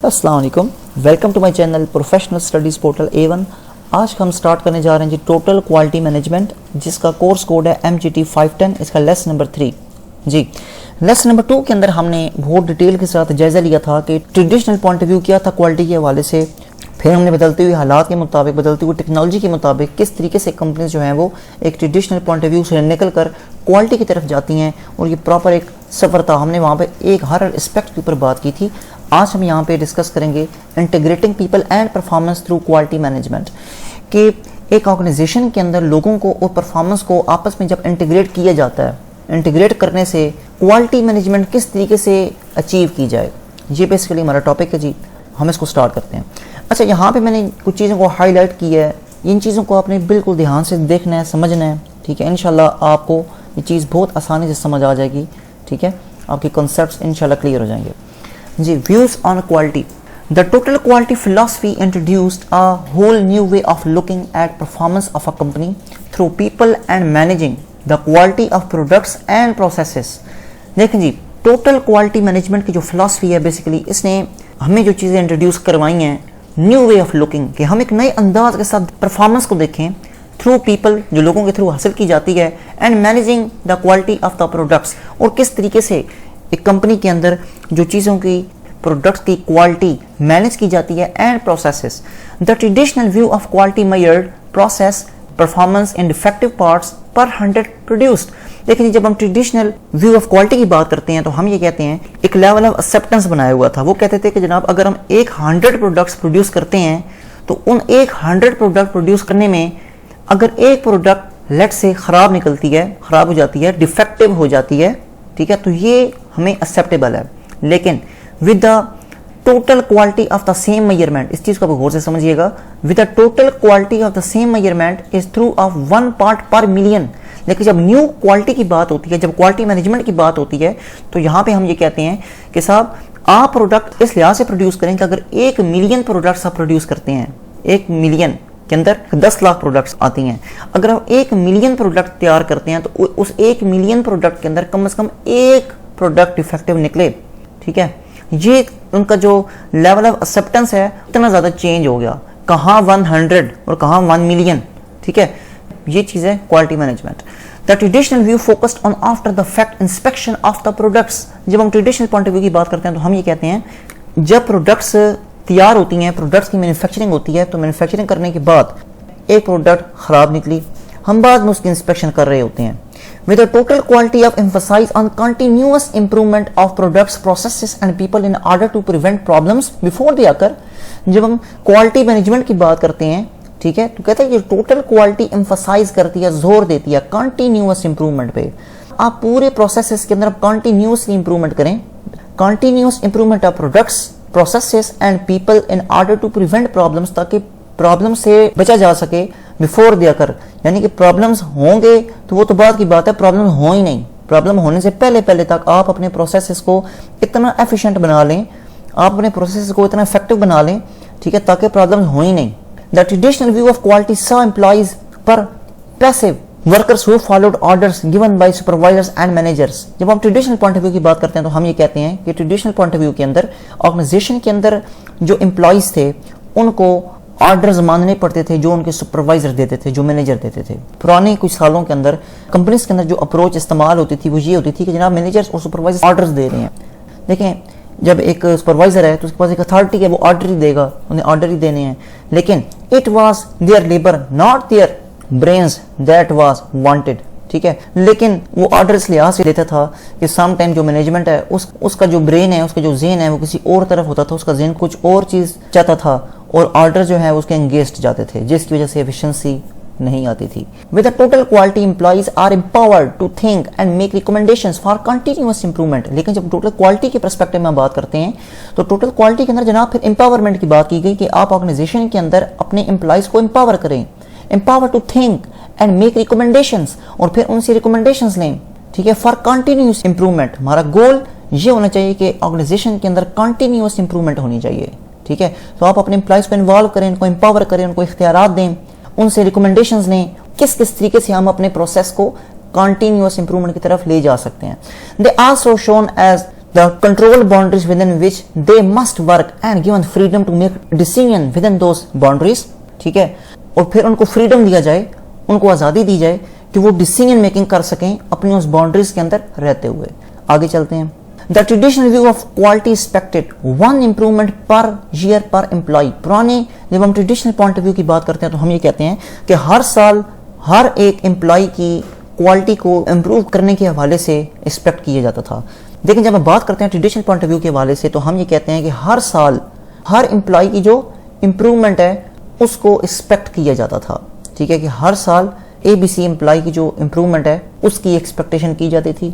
अस्सलाम वालेकुम, welcome to my channel professional studies portal A1। आज हम स्टार्ट करने जा रहे हैं जी टोटल क्वालिटी मैनेजमेंट, जिसका कोर्स कोड है MGT510। इसका लेसन नंबर 3 जी। लेसन नंबर 2 के अंदर हमने बहुत डिटेल के साथ जायज़ा लिया था कि ट्रेडिशनल पॉइंट ऑफ व्यू क्या था क्वालिटी के हवाले से। फिर हमने बदलते हुए हालात के मुताबिक, बदलती हुई टेक्नोलॉजी के मुताबिक किस तरीके से कंपनीज जो हैं वो एक ट्रेडिशनल पॉइंट ऑफ व्यू से निकल कर क्वालिटी की तरफ जाती हैं, और ये प्रॉपर एक सफ़र था। हमने वहाँ पे एक हर एस्पेक्ट के ऊपर बात की थी। आज हम यहाँ पे डिस्कस करेंगे integrating people and performance through quality management, कि एक ऑर्गेनाइजेशन के अंदर लोगों को और परफॉर्मेंस को आपस में जब इंटीग्रेट किया जाता है, इंटीग्रेट करने से क्वालिटी मैनेजमेंट किस तरीके से अचीव की जाए, ये बेसिकली हमारा टॉपिक है जी। हम इसको स्टार्ट करते हैं। अच्छा, यहाँ पे मैंने कुछ चीज़ों को हाईलाइट किया है। इन चीज़ों को आपने बिल्कुल ध्यान से देखना है, समझना है, ठीक है। इंशाल्लाह आपको ये चीज़ बहुत आसानी से समझ आ जाएगी, ठीक है। आपके कॉन्सेप्ट्स इंशाल्लाह क्लियर हो जाएंगे जी। Views on quality. The total quality philosophy introduced a whole new way of looking at performance of a company through people and managing the quality of products and processes. देखें जी, total quality management की जो philosophy है, basically इसने हमें जो चीज़ें introduce करवाई हैं, न्यू वे ऑफ लुकिंग, कि हम एक नए अंदाज के साथ परफॉर्मेंस को देखें थ्रू पीपल, जो लोगों के थ्रू हासिल की जाती है, and managing the quality of the products, और किस तरीके से एक कंपनी के अंदर जो चीज़ों की प्रोडक्ट्स की क्वालिटी मैनेज की जाती है, and processes. The traditional view of quality measured process performance in defective parts पर 100 प्रोड्यूस्ड। लेकिन जब हम ट्रेडिशनल व्यू ऑफ क्वालिटी की बात करते हैं तो हम ये कहते हैं, एक लेवल ऑफ एक्सेप्टेंस बनाया हुआ था। वो कहते थे कि जनाब अगर हम 100 प्रोडक्ट्स प्रोड्यूस करते हैं तो उन 100 प्रोडक्ट प्रोड्यूस करने में अगर एक प्रोडक्ट लेट से ख़राब निकलती है, ख़राब हो जाती है, डिफेक्टिव हो जाती है, ठीक है, तो ये हमें एक्सेप्टेबल है। लेकिन with the total quality of the same measurement, इस चीज़ को आप गौर से समझिएगा, with the total quality of the same measurement is through of 1 part पर मिलियन। लेकिन जब न्यू क्वालिटी की बात होती है, जब क्वालिटी मैनेजमेंट की बात होती है, तो यहाँ पे हम ये कहते हैं कि साहब आप प्रोडक्ट इस लिहाज से प्रोड्यूस करें कि अगर 1 मिलियन प्रोडक्ट्स आप प्रोड्यूस करते हैं, 1 मिलियन के अंदर 10 लाख प्रोडक्ट्स आती हैं, अगर हम 1 मिलियन प्रोडक्ट तैयार करते हैं तो उस 1 मिलियन प्रोडक्ट के अंदर कम से कम एक प्रोडक्ट डिफेक्टिव निकले, ठीक है। ये उनका जो लेवल ऑफ एक्सेप्टेंस है इतना ज़्यादा चेंज हो गया, कहाँ 100 और कहाँ 1 मिलियन, ठीक है। ये चीज़ है quality management. The traditional view focused on after the fact inspection of the products. जब हम ट्रेडिशनल पॉइंट ऑफ व्यू की बात करते हैं तो हम ये कहते हैं, जब प्रोडक्ट्स तैयार होती हैं, प्रोडक्ट्स की मैन्युफैक्चरिंग होती है, तो मैन्युफैक्चरिंग करने के बाद एक प्रोडक्ट ख़राब निकली, हम बाद में उसकी इंस्पेक्शन कर रहे होते हैं। With a total quality of emphasis on continuous improvement of products, processes and people in order to prevent problems before they occur। जब हम क्वालिटी मैनेजमेंट की बात करते हैं, ठीक है, तो कहते हैं ये टोटल क्वालिटी एम्फसाइज करती है, जोर देती है कंटिन्यूअस इंप्रूवमेंट पे। आप पूरे प्रोसेसेस के अंदर कंटिन्यूअसली इंप्रूवमेंट करें, continuous improvement of products, processes and people in order to prevent problems, ताकि प्रॉब्लम से बचा जा सके बिफोर दे अकर। यानी कि प्रॉब्लम्स होंगे तो वो तो बात की बात है, प्रॉब्लम हो ही नहीं। प्रॉब्लम होने से पहले पहले तक आप अपने प्रोसेसेस को इतना एफिशिएंट बना लें, आप अपने प्रोसेसेस को इतना इफेक्टिव बना लें, ठीक है, ताकि प्रॉब्लम हो ही नहीं। The traditional view of quality saw employees पर passive workers who followed orders given by supervisors and managers. जब हम ट्रेडिशनल पॉइंट ऑफ व्यू की बात करते हैं तो हम ये कहते हैं कि ट्रेडिशनल पॉइंट ऑफ व्यू के अंदर ऑर्गेनाइजेशन के अंदर जो एम्प्लॉइज थे उनको ऑर्डर्स मानने पड़ते थे जो उनके सुपरवाइजर देते थे, जो मैनेजर देते थे। पुराने कुछ सालों के अंदर कंपनीज के अंदर जो अप्रोच इस्तेमाल होती थी वो ये होती थी कि जनाब मैनेजर्स और सुपरवाइजर ऑर्डर्स दे रहे हैं। देखें, जब एक सुपरवाइजर है तो उसके पास एक अथॉरिटी है, वो ऑर्डर ही देगा, उन्हें ऑर्डर ही देने हैं। लेकिन it was their labour not their brains that was wanted, ठीक है। लेकिन वो ऑर्डर इस लिहाज से देता था कि सम टाइम जो मैनेजमेंट है उसका जो ब्रेन है, उसका जो ज़हन है वो किसी और तरफ होता था, उसका ज़हन कुछ और चीज़ चाहता था, और ऑर्डर जो है उसके एंगेज्ड जाते थे, जिसकी वजह से एफिशिएंसी नहीं आती थी। With the total quality employees are empowered to think and make recommendations for continuous improvement. लेकिन जब टोटल क्वालिटी के पर्सपेक्टिव में बात करते हैं तो टोटल क्वालिटी के अंदर जनाब फिर एम्पावरमेंट की बात की गई कि आप ऑर्गेनाइजेशन के अंदर अपने एम्प्लॉइज को एम्पावर करें, empower to think and make recommendations, और फिर उनसे रिकमेंडेशंस लें, ठीक है, फॉर कंटिन्यूअस इंप्रूवमेंट। हमारा गोल ये होना चाहिए कि ऑर्गेनाइजेशन के अंदर कंटिन्यूअस इंप्रूवमेंट होनी चाहिए, ठीक है। तो आप अपने एम्प्लॉइज को इन्वॉल्व करें, उनको एम्पावर करें, उनको इख्तियारात दें, उनसे रिकमेंडेशंस लें, किस किस तरीके से हम अपने प्रोसेस को कंटिन्यूअस इंप्रूवमेंट की तरफ ले जा सकते हैं। They also shown as the control boundaries within which they must work and given freedom to make decision within those boundaries, ठीक है, और फिर उनको फ्रीडम दिया जाए, उनको आज़ादी दी जाए कि वो डिसीजन मेकिंग कर सकें अपनी उस बाउंड्रीज के अंदर रहते हुए। आगे चलते हैं। The traditional view of quality expected one improvement per year per employee। पुराने जब हम ट्रेडिशनल पॉइंट ऑफ व्यू की बात करते हैं तो हम ये कहते हैं कि हर साल हर एक एम्प्लॉय की क्वालिटी को इम्प्रूव करने के हवाले से एक्सपेक्ट किया जाता था। लेकिन जब हम बात करते हैं ट्रेडिशनल पॉइंट ऑफ व्यू के हवाले से तो हम ये कहते हैं कि हर साल हर एम्प्लॉय की जो इम्प्रूवमेंट है उसको एक्सपेक्ट किया जाता था, ठीक है, कि हर साल ABC एम्प्लॉय की जो इम्प्रूवमेंट है उसकी एक्सपेक्टेशन की जाती थी।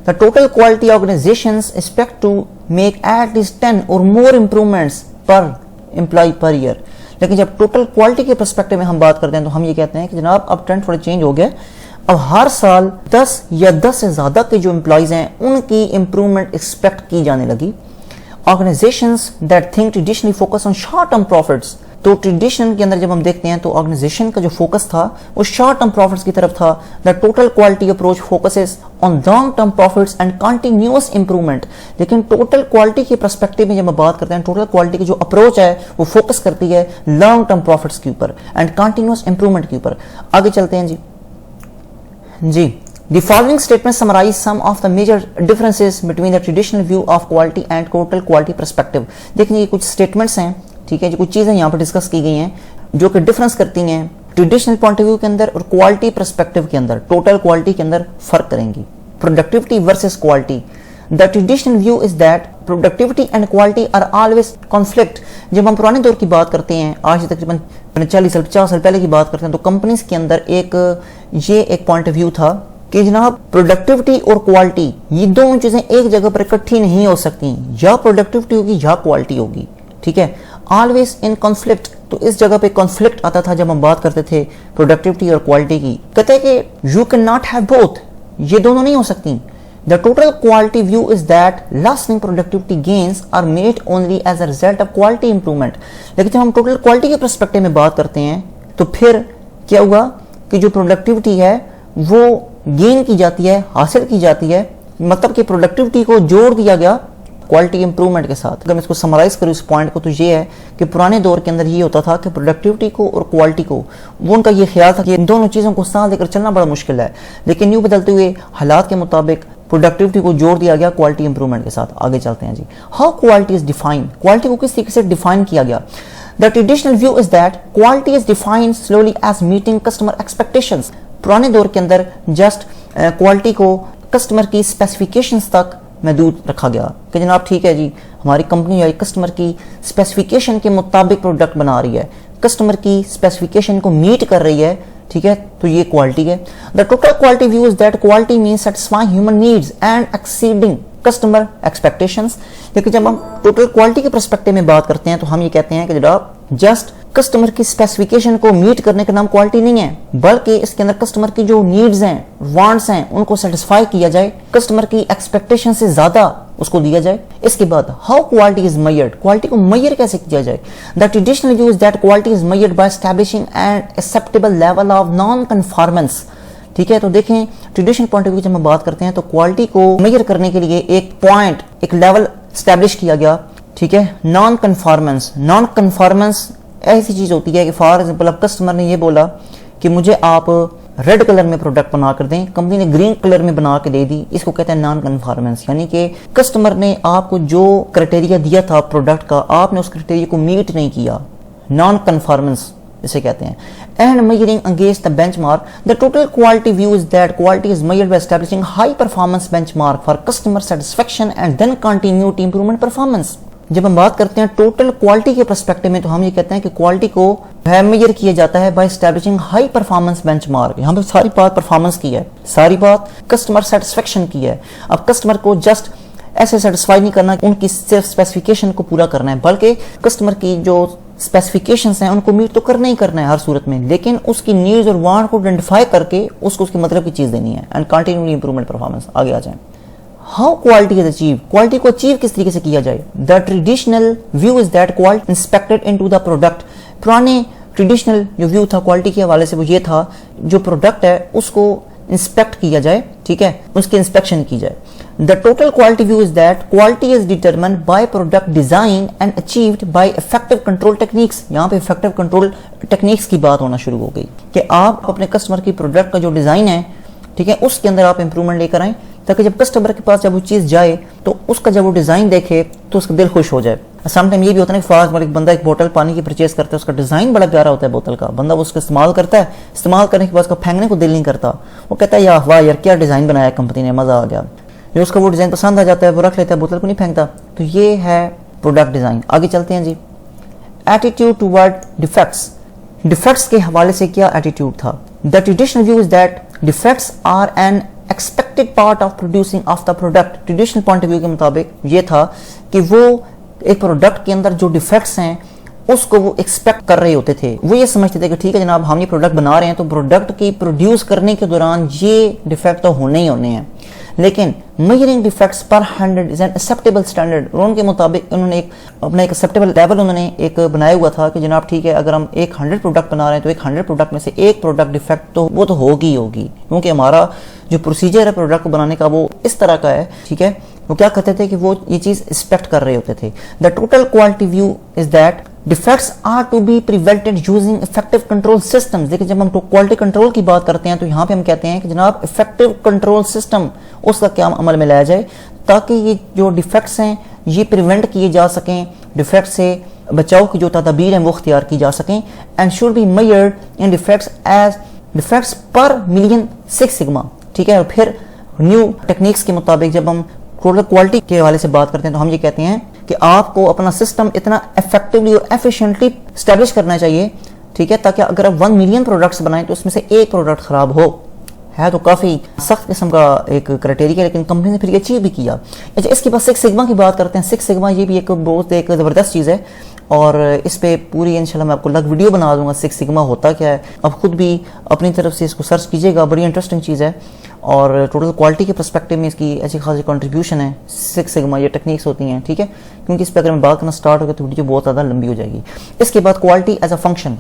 The total quality organizations expect to make at least 10 or more improvements per employee per year। लेकिन जब टोटल क्वालिटी के पर्सपेक्टिव में हम बात करते हैं तो हम ये कहते हैं कि जनाब अब ट्रेंड थोड़ा चेंज हो गया, अब हर साल 10 या 10 से ज्यादा के जो एम्प्लॉइज हैं उनकी इंप्रूवमेंट एक्सपेक्ट की जाने लगी। Organisations that think traditionally focus on short term profits, तो ट्रेडिशन के अंदर जब हम देखते हैं तो ऑर्गेनाइजेशन का जो फोकस था वो शॉर्ट टर्म प्रॉफिट्स की तरफ था। The total quality approach focuses on long term profits and continuous improvement. लेकिन टोटल क्वालिटी के पर्सपेक्टिव में जब हम बात करते हैं टोटल क्वालिटी की जो अप्रोच है वो फोकस करती है लॉन्ग टर्म प्रॉफिट्स के ऊपर एंड कंटिन्यूअस इंप्रूवमेंट के ऊपर। आगे चलते हैं जी। The following statements summarize some of the major differences between the traditional view of quality and total quality perspective। देखिए ये कुछ स्टेटमेंट्स हैं, ठीक है, जो कुछ चीजें यहाँ पर डिस्कस की गई हैं जो कि डिफरेंस करती हैं ट्रेडिशनल पॉइंट ऑफ व्यू के अंदर और क्वालिटी पर्सपेक्टिव के अंदर, टोटल क्वालिटी के अंदर फर्क करेंगी। Productivity versus quality. The traditional view is that productivity and quality are always conflict. जब हम पुराने दौर की बात करते हैं, आज से तकरीबन 40 साल 50 साल पहले की बात करते हैं, तो कंपनीज के अंदर एक पॉइंट ऑफ व्यू था कि जनाब प्रोडक्टिविटी और क्वालिटी ये दोनों चीजें एक जगह पर इकट्ठी नहीं हो सकती, या प्रोडक्टिविटी होगी या क्वालिटी होगी, ठीक है, ऑलवेज इन कॉन्फ्लिक्ट। तो इस जगह पे कॉन्फ्लिक्ट आता था जब हम बात करते थे प्रोडक्टिविटी और क्वालिटी की। कहते हैं कि you can not have both, ये दोनों नहीं हो सकती। The total quality view is that lasting productivity gains are made only as a result of quality improvement. लेकिन जब हम टोटल क्वालिटी के पर्सपेक्टिव में बात करते हैं तो फिर क्या हुआ कि जो प्रोडक्टिविटी है वो गेन की जाती है, हासिल की जाती है, मतलब कि प्रोडक्टिविटी को जोड़ दिया गया क्वालिटी इंप्रूवमेंट के साथ। अगर मैं इसको समराइज करूं इस पॉइंट को तो ये है कि पुराने दौर के अंदर ये होता था कि प्रोडक्टिविटी को और क्वालिटी को वो उनका ये ख्याल था कि इन दोनों चीज़ों को साथ लेकर चलना बड़ा मुश्किल है, लेकिन यूँ बदलते हुए हालात के मुताबिक प्रोडक्टिविटी को जोड़ दिया गया क्वालिटी इंप्रूवमेंट के साथ। आगे चलते हैं जी। How quality is defined, quality को किस तरीके से डिफाइन किया गया। The traditional view is that quality is defined solely as meeting customer expectations. पुराने दौर के अंदर जस्ट क्वालिटी को कस्टमर की स्पेसिफिकेशंस तक महदूद रखा गया कि जनाब ठीक है जी, हमारी कंपनी या कस्टमर की स्पेसिफिकेशन के मुताबिक प्रोडक्ट बना रही है, कस्टमर की स्पेसिफिकेशन को मीट कर रही है, ठीक है, तो ये क्वालिटी है। The total quality view is that quality means satisfying human needs and exceeding customer expectations. लेकिन जब हम टोटल क्वालिटी के पर्सपेक्टिव में बात करते हैं तो हम ये कहते हैं कि जनाब जस्ट कस्टमर की स्पेसिफिकेशन को मीट करने का नाम क्वालिटी नहीं है, बल्कि इसके अंदर कस्टमर की जो नीड्स हैं, वांट्स हैं, उनको सेटिस्फाई किया जाए, कस्टमर की एक्सपेक्टेशन से ज्यादा उसको दिया जाए। इसके बाद how quality is measured, quality को मेजर कैसे किया जाए। The traditional view is that quality is measured by establishing an acceptable level of non conformance. ठीक है, तो देखें ट्रेडिशनल पॉइंट ऑफ व्यू जब हम बात करते हैं तो क्वालिटी को मेजर करने के लिए एक पॉइंट, एक लेवल स्टैब्लिश किया गया, ठीक है, नॉन कन्फॉर्मेंस। नॉन कन्फॉर्मेंस ऐसी चीज होती है कि फॉर एग्जाम्पल अब कस्टमर ने ये बोला कि मुझे आप रेड कलर में प्रोडक्ट बना कर दें, कंपनी ने ग्रीन कलर में बना के दे दी, इसको कहते हैं नॉन कन्फॉर्मेंस। यानी कि कस्टमर ने आपको जो क्राइटेरिया दिया था प्रोडक्ट का, आपने उस क्राइटेरिया को मीट नहीं किया, नॉन कन्फॉर्मेंस इसे कहते हैं। And measuring against the benchmark, the total quality view is that quality is measured by establishing high performance benchmark for customer satisfaction and then continuity improvement performance. जब हम बात करते हैं टोटल क्वालिटी के perspective में तो हम ये कहते हैं कि क्वालिटी को मेजर किया जाता है by establishing high performance benchmark. यहाँ पर सारी बात परफॉर्मेंस की है, सारी बात कस्टमर सेटिस्फेक्शन की है। अब कस्टमर को जस्ट ऐसे सेटिस्फाई नहीं करना, उनकी सिर्फ स्पेसिफिकेशन को पूरा करना है, बल्कि कस्टमर की जो स्पेसिफिकेशंस हैं उनको मीट तो करना ही करना है हर सूरत में, लेकिन उसकी नीड्स और वांट को आइडेंटिफाई करके उसको उसके मतलब की चीज देनी है। And continually improvement performance. आगे आ जाए। How quality is achieve, quality को अचीव किस तरीके से किया जाए। The traditional view is that quality inspected into the product. पुराने ट्रेडिशनल जो व्यू था क्वालिटी के हवाले से वो ये था, जो प्रोडक्ट है उसको इंस्पेक्ट किया जाए, ठीक है, उसकी इंस्पेक्शन की जाए। The total quality view is that quality is determined by product design and achieved by effective control techniques. यहाँ पे इफेक्टिव कंट्रोल टेक्निक्स की बात होना शुरू हो गई कि आप अपने कस्टमर की प्रोडक्ट का जो डिजाइन है, ठीक है, उसके अंदर आप इंप्रूवमेंट लेकर आए, ताकि जब कस्टमर के पास जब वो चीज़ जाए तो उसका जब वो डिज़ाइन देखे तो उसका दिल खुश हो जाए। सम टाइम ये भी होता है कि फास्ट एक बंदा एक बोतल पानी की परचेज करता है, उसका डिज़ाइन बड़ा प्यारा होता है बोतल का, बंदा वो उसका इस्तेमाल करता है, इस्तेमाल करने के बाद उसका फेंकने को दिल नहीं करता, वो कहता है यार वाह यार क्या डिज़ाइन बनाया कंपनी ने, मज़ा आ गया। जो उसका वो डिज़ाइन पसंद आ जाता है वो रख लेता है, बोतल को नहीं फेंकता। तो ये है प्रोडक्ट डिज़ाइन। आगे चलते हैं जी। Attitude toward defects. डिफेक्ट्स के हवाले से क्या एटीट्यूड था? The traditional view is that defects are an expected part of producing of the product. Traditional point of view के मुताबिक ये था कि वो एक प्रोडक्ट के अंदर जो डिफेक्ट्स हैं उसको वो एक्सपेक्ट कर रहे होते थे। वो ये समझते थे कि ठीक है जनाब हम ये प्रोडक्ट बना रहे हैं तो प्रोडक्ट की प्रोड्यूस करने के दौरान ये डिफेक्ट तो होने ही होने हैं, लेकिन मेजरिंग डिफेक्ट्स पर 100 इज एन एक्सेप्टेबल स्टैंडर्ड। उनके मुताबिक उन्होंने अपना एक एक्सेप्टेबल लेवल उन्होंने एक बनाया हुआ था कि जनाब ठीक है अगर हम एक 100 प्रोडक्ट बना रहे हैं तो एक 100 प्रोडक्ट में से एक प्रोडक्ट डिफेक्ट तो वो तो होगी ही होगी, क्योंकि हमारा जो प्रोसीजर है प्रोडक्ट को बनाने का वो इस तरह का है, ठीक है। वो क्या करते थे कि वो ये चीज एक्सपेक्ट कर रहे होते थे। The total quality view is that defects are to be prevented using effective control system. देखिए जब हम क्वालिटी कंट्रोल की बात करते हैं तो यहाँ पे हम कहते हैं कि जनाब इफेक्टिव कंट्रोल सिस्टम उसका क्या अमल में लाया जाए ताकि ये जो डिफेक्ट्स हैं ये प्रिवेंट किए जा सकें, डिफेक्ट से बचाव की जो तदबीर हैं वो अख्तियार की जा सकें। And should be measured in defects as defects per million 6 sigma, ठीक है। और फिर न्यू टेक्निक्स के मुताबिक जब हम टोटल क्वालिटी के हवाले से बात करते हैं तो हम ये कहते हैं कि आपको अपना सिस्टम इतना इफेक्टिवली और एफिशिएंटली स्टैब्लिश करना चाहिए, ठीक है, ताकि अगर आप 1 मिलियन प्रोडक्ट्स बनाएं तो उसमें से एक प्रोडक्ट खराब हो। है तो काफ़ी सख्त किस्म का एक क्राइटेरिया, लेकिन कंपनी ने फिर ये अचीव भी किया। अच्छा इसके बाद 6 सिग्मा की बात करते हैं। 6 सिग्मा ये भी एक बहुत एक ज़बरदस्त चीज़ है और इस पे पूरी इंशाल्लाह मैं आपको अलग वीडियो बना दूंगा 6 सिग्मा होता क्या है। आप खुद भी अपनी तरफ से इसको सर्च कीजिएगा, बड़ी इंटरेस्टिंग चीज़ है और टोटल क्वालिटी के पर्सपेक्टिव में इसकी अच्छी खासी कंट्रीब्यूशन है। 6 सिग्मा ये टेक्निक्स होती हैं, ठीक है, क्योंकि इस पर अगर मैं बात करना स्टार्ट हो गया तो वीडियो बहुत ज़्यादा लंबी हो जाएगी। इसके बाद quality as a function.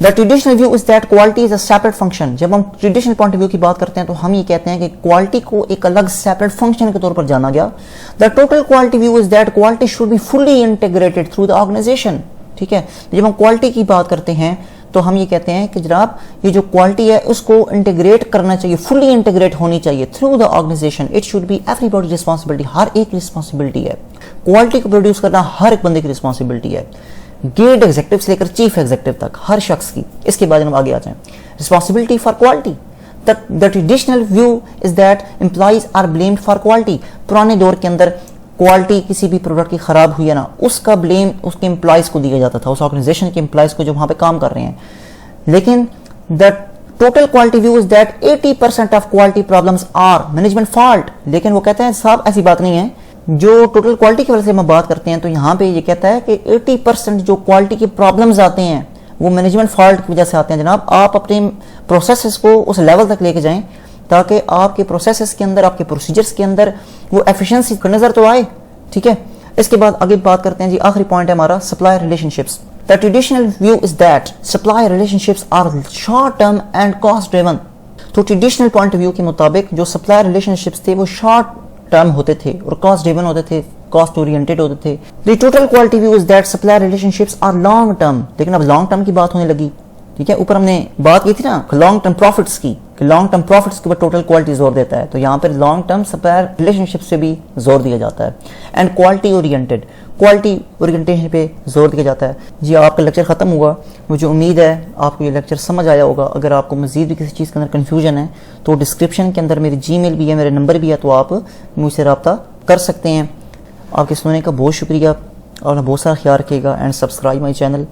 The traditional view is that quality is a separate function. जब हम ट्रेडिशनल पॉइंट ऑफ व्यू की बात करते हैं तो हम ये कहते हैं कि क्वालिटी को एक अलग सेपरेट फंक्शन के तौर पर जाना गया। The total quality view is that quality should be fully integrated through the organisation, ठीक है। जब हम क्वालिटी की बात करते हैं तो हम ये कहते हैं कि जनाब ये जो क्वालिटी है उसको इंटीग्रेट करना चाहिए, फुली इंटीग्रेट होनी चाहिए through the organisation. It should be everybody responsibility, हर एक रिस्पॉन्सिबिलिटी है। क्वालिटी को प्रोड्यूस करना हर एक बंदे की रिस्पॉन्सिबिलिटी है, ग्रेड एग्जीक्यूटिव से लेकर चीफ एग्जीक्यूटिव तक हर शख्स की। इसके बाद हम आगे आ जाएं, responsibility for quality. The traditional view is that employees are blamed for quality. पुराने दौर के अंदर क्वालिटी किसी भी प्रोडक्ट की खराब हुई है ना, उसका ब्लेम उसके एम्प्लॉइज को दिया जाता था, उस ऑर्गेनाइजेशन के एम्प्लॉइज को जो वहां पे काम कर रहे हैं। लेकिन the total quality view is that 80% of quality problems are management fault. लेकिन वो कहते हैं साहब ऐसी बात नहीं है। जो टोटल क्वालिटी की वजह से हम बात करते हैं तो यहाँ पे ये कहता है कि 80% जो क्वालिटी के प्रॉब्लम्स आते हैं वो मैनेजमेंट फॉल्ट की वजह से आते हैं। जनाब आप अपने प्रोसेसेस को उस लेवल तक लेके जाएं ताकि आपके प्रोसेसेस के अंदर, आपके प्रोसीजर्स के अंदर वो एफिशिएंसी का नजर तो आए, ठीक है। इसके बाद आगे बात करते हैं जी, आखिरी पॉइंट है हमारा supply relationships. The traditional view is that supply relationships are short term and cost driven. तो ट्रेडिशनल पॉइंट ऑफ व्यू के मुताबिक जो सप्लाई रिलेशनशिप्स थे वो शॉर्ट टर्म होते थे और कॉस्ट ड्रिवन होते थे, कॉस्ट ओरिएंटेड होते थे। The total quality view is that supply relationships are long term. लेकिन अब लॉन्ग टर्म की बात होने लगी, ठीक है। ऊपर हमने बात की थी ना लॉन्ग टर्म प्रॉफिट्स की, कि लॉन्ग टर्म प्रॉफिट्स के ऊपर टोटल क्वालिटी जोर देता है, तो यहाँ पर लॉन्ग टर्म सप्लायर रिलेशनशिप से भी जोर दिया जाता है। And quality oriented, quality orientation पे जोर दिया जाता है। जी आपका लेक्चर खत्म हुआ, मुझे उम्मीद है आपको ये लेक्चर समझ आया होगा। अगर आपको मजीद भी किसी चीज़ के अंदर कन्फ्यूजन है तो डिस्क्रिप्शन के अंदर मेरी जीमेल भी है, मेरे नंबर भी है, तो आप मुझसे रब्ता कर सकते हैं। आपके सुनने का बहुत शुक्रिया और बहुत सारा ख्याल रखिएगा एंड सब्सक्राइब माई चैनल।